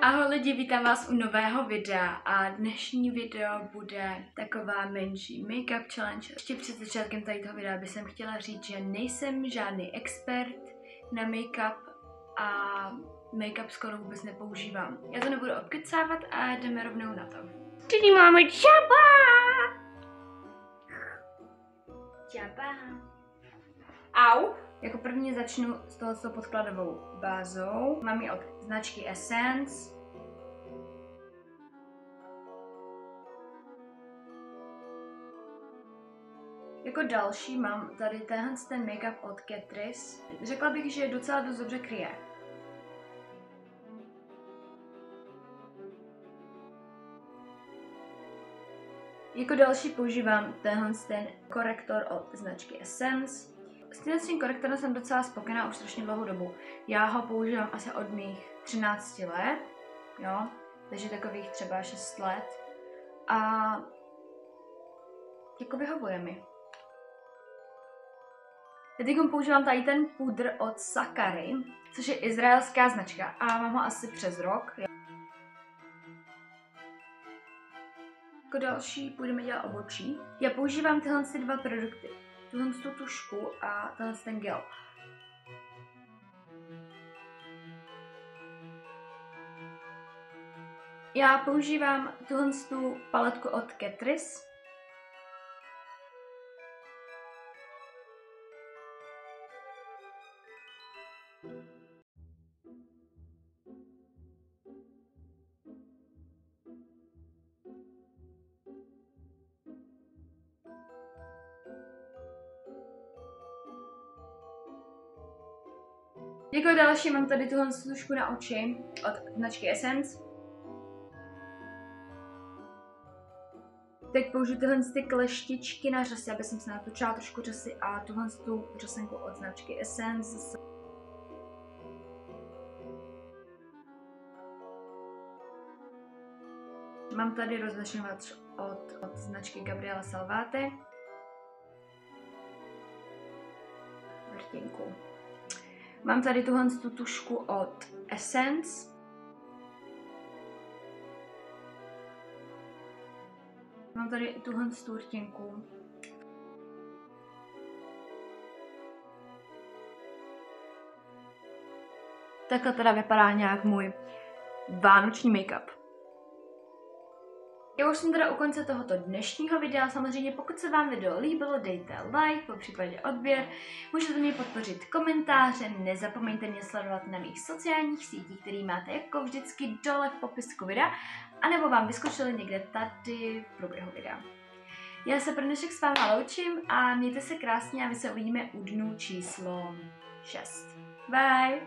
Ahoj lidi, vítám vás u nového videa a dnešní video bude taková menší make-up challenge. Ještě před začátkem tady toho videa bych chtěla říct, že nejsem žádný expert na make-up a make-up skoro vůbec nepoužívám. Já to nebudu obkecávat a jdeme rovnou na to. Tady máme čaba! Čaba. Au! Jako první začnu s touto podkladovou bázou. Mám ji od značky Essence. Jako další mám tady ten make-up od Catrice. Řekla bych, že docela dost dobře kryje. Jako další používám ten korektor od značky Essence. S tím korektorem jsem docela spokojená už strašně dlouhou dobu. Já ho používám asi od mých 13 let, jo, takže takových třeba 6 let. A jako vyhovuje mi. Teď používám tady ten pudr od Sakary, což je izraelská značka a mám ho asi přes rok. Jako další půjdeme dělat obočí. Já používám tyhle dva produkty. Tuhle tušku a ten gel. Já používám tuhle paletku od Catrice. Jako další mám tady tuhle tušku na oči od značky Essence. Teď použiju tyhle kleštičky na řasy, aby jsem se natočila trošku řasy a tuhle řasenku od značky Essence. Mám tady rozlišovač od značky Gabriela Salvate. Vrtinku. Mám tady tuhle tušku od Essence. Mám tady tuhle vrtinku. Takhle teda vypadá nějak můj vánoční make-up. Já už jsem teda u konce tohoto dnešního videa. Samozřejmě pokud se vám video líbilo, dejte like, popřípadě odběr. Můžete mě podpořit komentářem, nezapomeňte mě sledovat na mých sociálních sítích, který máte jako vždycky dole v popisku videa, anebo vám vyskočili někde tady v průběhu videa. Já se pro dnešek s váma loučím a mějte se krásně a my se uvidíme u dnu číslo 6. Bye!